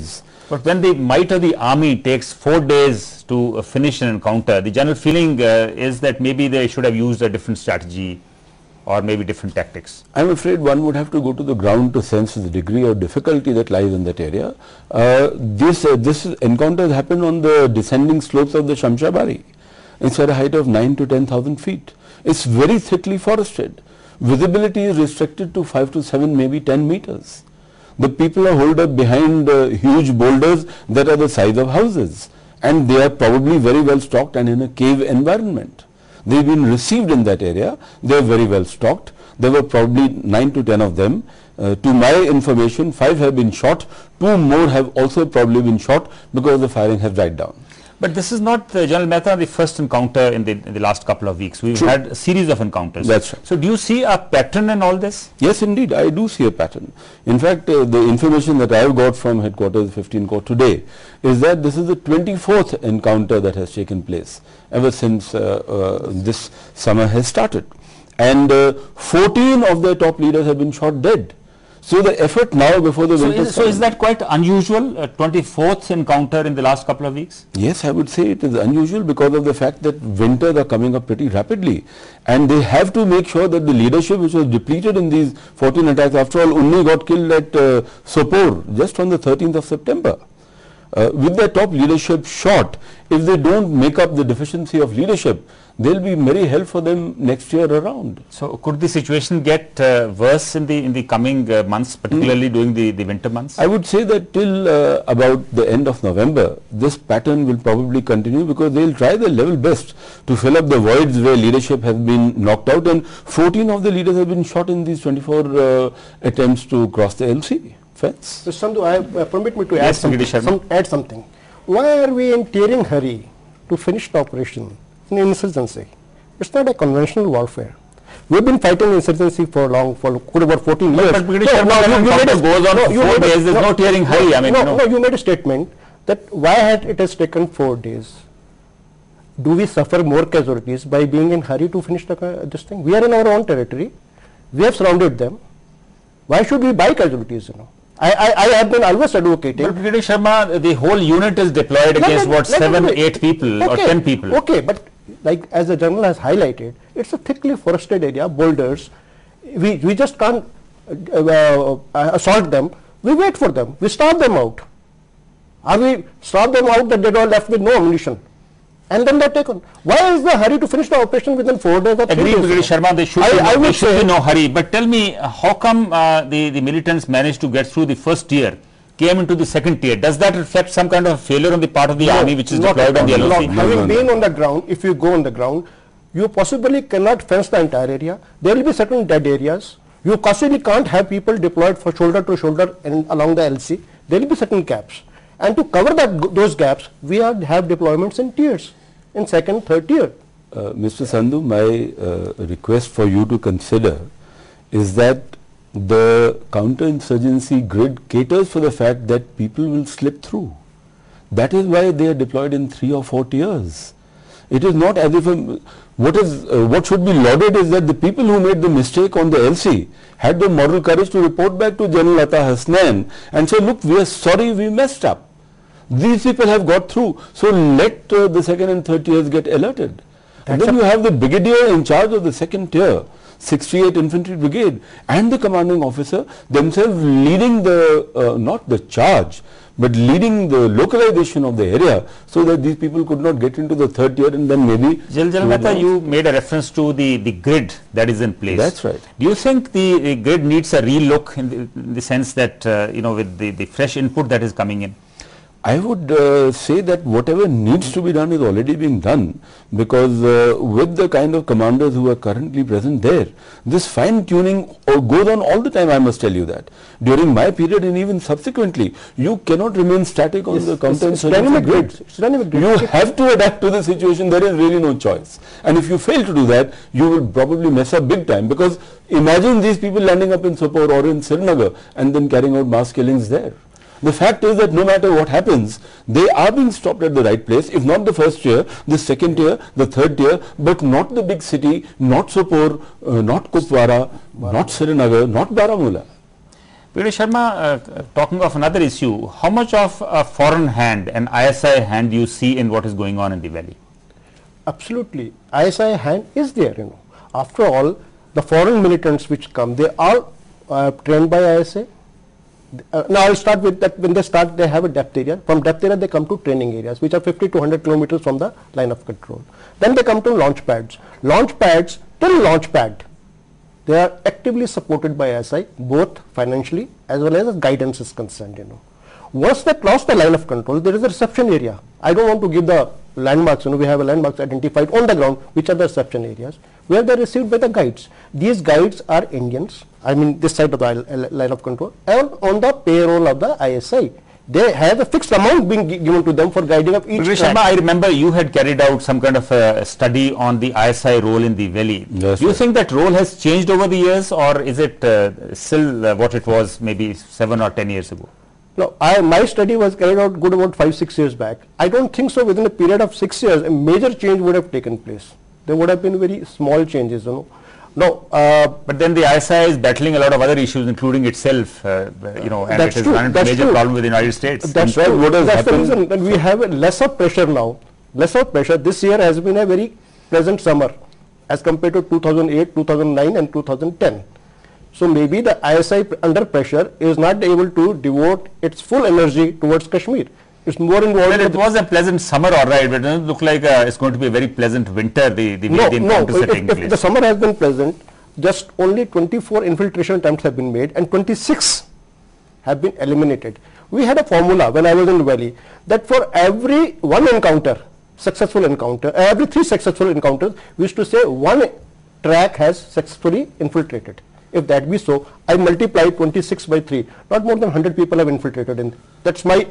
days. But when the might of the army takes 4 days to finish an encounter, the general feeling is that maybe they should have used a different strategy or maybe different tactics. I'm afraid one would have to go to the ground to sense the degree of difficulty that lies in that area. This encounter happened on the descending slopes of the Shamshabari. It's at a height of 9 to 10,000 feet. It's very thickly forested. Visibility is restricted to 5 to 7, maybe 10 meters. The people are holed up behind huge boulders that are the size of houses, and they are probably very well stocked and in a cave environment. They've been received in that area. They are very well stocked. There were probably 9 to 10 of them. To my information, 5 have been shot. 2 more have also probably been shot because the firing has died down. But this is not, General Mehta, the first encounter in the last couple of weeks. We've had a series of encounters. That's right. So do you see a pattern in all this? Yes, indeed, I do see a pattern. In fact, the information that I have got from headquarters 15 Corps today is that this is the 24th encounter that has taken place ever since this summer has started. And 14 of their top leaders have been shot dead. So the effort now before the winter... So is that quite unusual, a 24th encounter in the last couple of weeks? Yes, I would say it is unusual because of the fact that winters are coming up pretty rapidly. And they have to make sure that the leadership which was depleted in these 14 attacks, after all, Unni got killed at Sopore just on the 13th of September. With their top leadership shot, if they don't make up the deficiency of leadership, there will be very hell for them next year around. So could the situation get worse in the coming months, particularly during the winter months? I would say that till about the end of November, this pattern will probably continue because they will try their level best to fill up the voids where leadership has been knocked out, and 14 of the leaders have been shot in these 24 attempts to cross the LC fence. Mr. Sandhu, permit me to add something. Why are we in tearing hurry to finish the operation in insurgency? It's not a conventional warfare. We've been fighting insurgency for about 14 years. But British goes on for 4 days. There's no tearing hurry. I mean, no, you made a statement that why it has taken 4 days. Do we suffer more casualties by being in hurry to finish this thing? We are in our own territory. We have surrounded them. Why should we buy casualties? I have been always advocating. But Brigadier Sharma, the whole unit is deployed against what, 7, 8 people or 10 people? Okay, but like as the General has highlighted, it's a thickly forested area, boulders. We just can't assault them. We wait for them. We starve them out. Are we starve them out that they are left with no ammunition? And then they are taken. Why is the hurry to finish the operation within 4 days or 3 days? Agreed, Brigadier Sharma, there should be no hurry. But tell me, how come the militants managed to get through the first tier, came into the second tier? Does that reflect some kind of failure on the part of the army which is deployed on the LOC? Having been on the ground, if you go on the ground, you possibly cannot fence the entire area. There will be certain dead areas. You possibly can't have people deployed for shoulder to shoulder and along the LC. There will be certain gaps. And to cover those gaps, we have deployments in tiers, in second, third tier. Mr. Sandhu, my request for you to consider is that the counterinsurgency grid caters for the fact that people will slip through. That is why they are deployed in 3 or 4 tiers. It is not as if what should be lauded is that the people who made the mistake on the LC had the moral courage to report back to General Atta Hasnain and say, look, we are sorry, we messed up. These people have got through, so let the second and third tiers get alerted. And then you have the brigadier in charge of the second tier, 68 Infantry Brigade, and the commanding officer themselves leading the, not the charge, but leading the localization of the area so that these people could not get into the third tier and then maybe... General Mehta, you made a reference to the grid that is in place. That's right. Do you think the grid needs a relook in the sense that, with the fresh input that is coming in? I would say that whatever needs to be done is already being done, because with the kind of commanders who are currently present there, this fine tuning goes on all the time, I must tell you that. During my period and even subsequently, you cannot remain static on the counterinsurgency grid. You have to adapt to the situation, there is really no choice. And if you fail to do that, you will probably mess up big time, because imagine these people landing up in Sopore or in Srinagar and then carrying out mass killings there. The fact is that no matter what happens, they are being stopped at the right place, if not the first tier, the second tier, the third tier, but not the big city, not Sopore, not Kupwara, not Srinagar, not Baramulla. Brigadier Sharma, talking of another issue, how much of a foreign hand, an ISI hand, you see in what is going on in the valley? Absolutely, ISI hand is there. After all, the foreign militants which come, they are trained by ISI. Now I'll start with that. When they start, they have a depth area. From depth area, they come to training areas, which are 50 to 100 kilometers from the line of control. Then they come to launch pads. Launch pads, till launch pad, they are actively supported by ISI, both financially as well as guidance is concerned. Once they cross the line of control, there is a reception area. I don't want to give the landmarks. We have a landmarks identified on the ground, which are the reception areas, where they are received by the guides. These guides are Indians, I mean this side of the line of control, and on the payroll of the ISI. They have a fixed amount being given to them for guiding of each track. I remember you had carried out some kind of a study on the ISI role in the valley. Yes, do you think that role has changed over the years, or is it still what it was maybe 7 or 10 years ago? No, my study was carried out good about 5-6 years back. I don't think so within a period of 6 years a major change would have taken place. There would have been very small changes, No, but then the ISI is battling a lot of other issues, including itself, and it has run into major problem with the United States. That's right. What has That's happened? the reason that we have a lesser pressure now. Lesser pressure. This year has been a very pleasant summer as compared to 2008, 2009 and 2010. So maybe the ISI under pressure is not able to devote its full energy towards Kashmir. It's more involved. Well, it was a pleasant summer, all right, but it doesn't look like it's going to be a very pleasant winter, the way the encounters are taking place. If the summer has been pleasant, just only 24 infiltration attempts have been made and 26 have been eliminated. We had a formula when I was in the valley that for every one encounter, successful encounter, every 3 successful encounters, we used to say one track has successfully infiltrated. If that be so, I multiply 26 by 3. Not more than 100 people have infiltrated in. That's my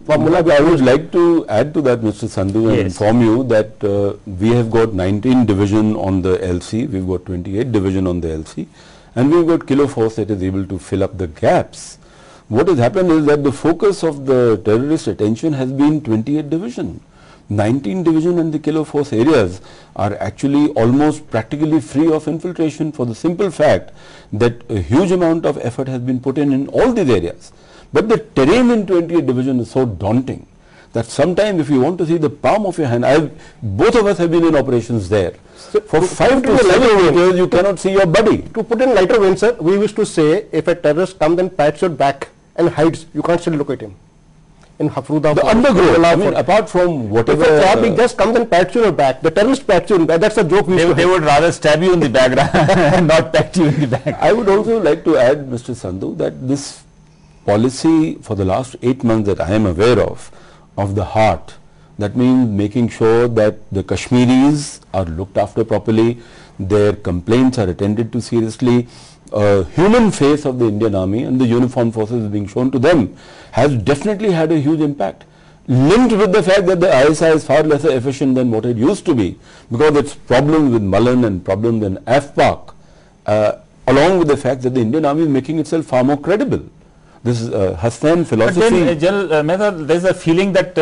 formula. I would like to add to that, Mr. Sandhu, and inform you that we have got 19 division on the LC, we've got 28 division on the LC, and we've got Kilo Force that is able to fill up the gaps. What has happened is that the focus of the terrorist attention has been 28 division. 19 division and the Kilo Force areas are actually almost practically free of infiltration for the simple fact that a huge amount of effort has been put in all these areas. But the terrain in 28 division is so daunting that sometimes if you want to see the palm of your hand, both of us have been in operations there. So for 5 to 7 meters you cannot see your body. To put in lighter vein, sir, we used to say if a terrorist comes and pats your back and hides, you can't still look at him. In Hafruda, the undergrowth, I mean, apart from whatever, if a traffic just comes and pats you on the back, the terrorist pats you in the back, that's a joke. They would rather stab you in the back and not pat you in the back. I would also like to add, Mr. Sandhu, that this policy for the last 8 months that I am aware of the heart, that means making sure that the Kashmiris are looked after properly, their complaints are attended to seriously, human face of the Indian Army and the uniformed forces being shown to them has definitely had a huge impact, linked with the fact that the ISI is far lesser efficient than what it used to be because its problems with Malan and problems in AFPAC, along with the fact that the Indian Army is making itself far more credible. This is Hassan philosophy. But then, General Mehta, there is a feeling that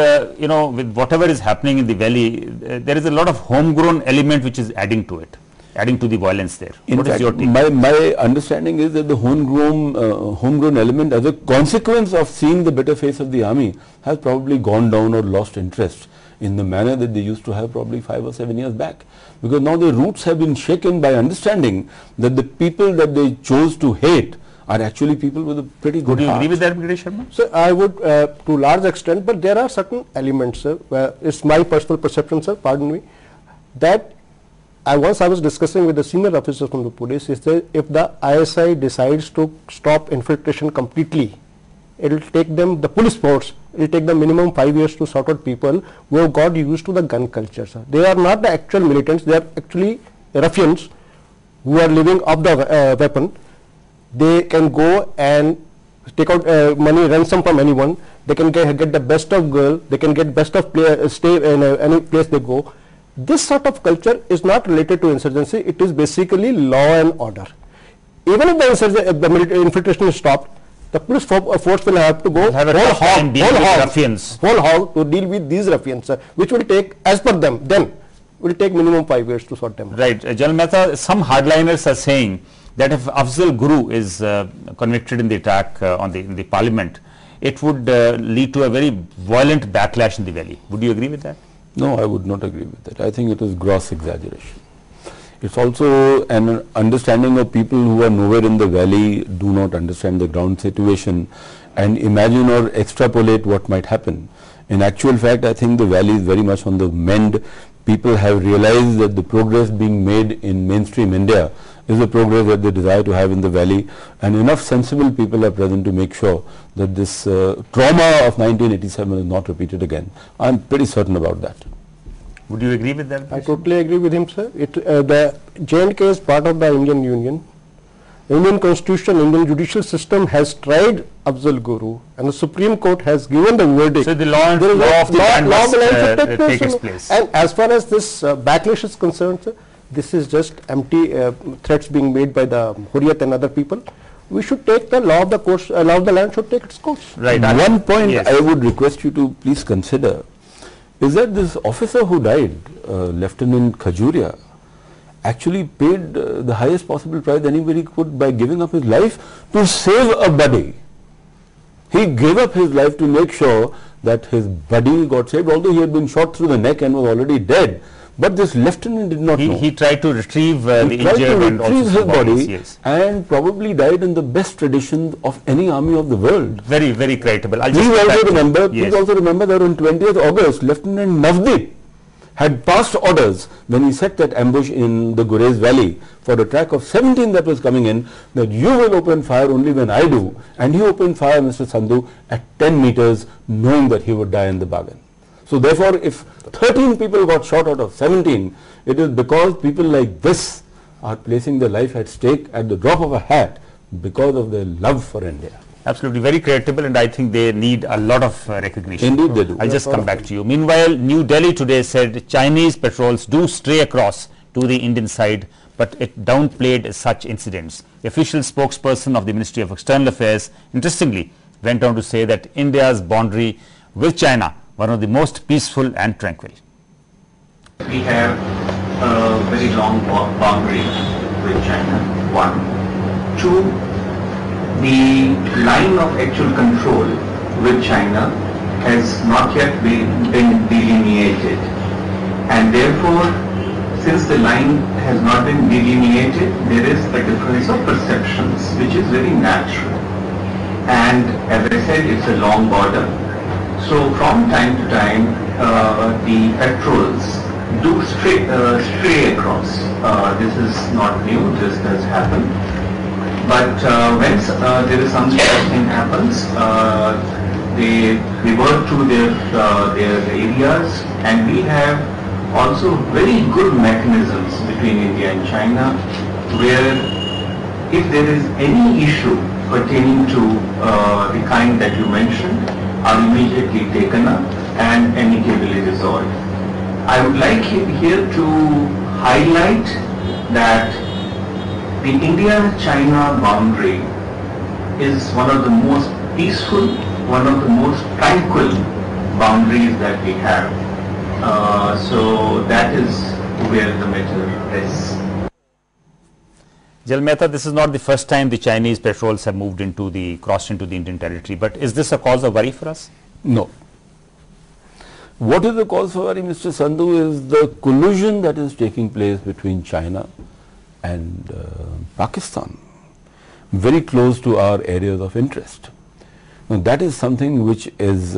with whatever is happening in the valley, there is a lot of homegrown element which is adding to it, adding to the violence there. What is your take? My understanding is that the homegrown element, as a consequence of seeing the better face of the army, has probably gone down or lost interest in the manner that they used to have probably 5 or 7 years back. Because now the roots have been shaken by understanding that the people that they chose to hate are actually people with a pretty good heart. Do you agree with that, Brigadier Sharma? So I would to large extent, but there are certain elements, sir, where it's my personal perception, sir, pardon me, that once I was discussing with the senior officers from the police, is that if the ISI decides to stop infiltration completely, it will take them, the police force, it will take them minimum 5 years to sort out people who have got used to the gun culture, sir. They are not the actual militants, they are actually ruffians who are living off the weapon. They can go and take out money, ransom from anyone. They can get the best of girl. They can get best of stay in any place they go. This sort of culture is not related to insurgency. It is basically law and order. Even if the infiltration is stopped, the police force will have to go whole hog to deal with these ruffians, which will take, as per them, then will take minimum 5 years to sort them out. Right, General Mehta, some hardliners are saying that if Afzal Guru is convicted in the attack in the parliament, it would lead to a very violent backlash in the valley. Would you agree with that? No, I would not agree with that. I think it is gross exaggeration. It's also an understanding of people who are nowhere in the valley, do not understand the ground situation and imagine or extrapolate what might happen. In actual fact, I think the valley is very much on the mend. People have realized that the progress being made in mainstream India is the progress that they desire to have in the valley, and enough sensible people are present to make sure that this trauma of 1987 is not repeated again. I'm pretty certain about that. Would you agree with that? I totally agree with him, sir. The J&K is part of the Indian Union. Indian Constitution, Indian judicial system has tried Afzal Guru, and the Supreme Court has given the verdict. So the law of the land must take its place. And as far as this backlash is concerned, sir, this is just empty threats being made by the Hurriyat and other people. We should take the law of the course, law of the land should take its course. Right. One point I would request you to please consider is that this officer who died, Lieutenant Khajuria, actually paid the highest possible price anybody could by giving up his life to save a buddy. He gave up his life to make sure that his buddy got saved, although he had been shot through the neck and was already dead. But this lieutenant did not know. He tried to retrieve the injured and also his body, yes. and probably died in the best traditions of any army of the world. Very, very creditable. Please also remember that on 20th August, Lieutenant Navdeep had passed orders when he set that ambush in the Gurez Valley for the track of 17 that was coming in, that you will open fire only when I do, and he opened fire, Mr. Sandhu, at 10 meters, knowing that he would die in the bargain. So therefore, if 13 people got shot out of 17, it is because people like this are placing their life at stake at the drop of a hat because of their love for India. Absolutely, very creditable, and I think they need a lot of recognition. Indeed they do. I'll just come back to you. Meanwhile, New Delhi today said Chinese patrols do stray across to the Indian side, but it downplayed such incidents. The official spokesperson of the Ministry of External Affairs, interestingly, went on to say that India's boundary with China, one of the most peaceful and tranquil. We have a very long boundary with China, one. Two, the line of actual control with China has not yet been delineated, and therefore, since the line has not been delineated, there is a difference of perceptions, which is very natural. And as I said, it's a long border. So from time to time, the patrols do stray across. This is not new, this does happen. But when there is some sort of thing happens, they revert to their areas, and we have also very good mechanisms between India and China, where if there is any issue pertaining to the kind that you mentioned, are immediately taken up and amicably resolved. I would like here to highlight that the India-China boundary is one of the most peaceful, one of the most tranquil boundaries that we have. So that is where the matter is. Jal Mehta, this is not the first time the Chinese patrols have crossed into the Indian territory, but is this a cause of worry for us? No. What is the cause for worry, Mr. Sandhu, is the collusion that is taking place between China and Pakistan, very close to our areas of interest. Now that is something which is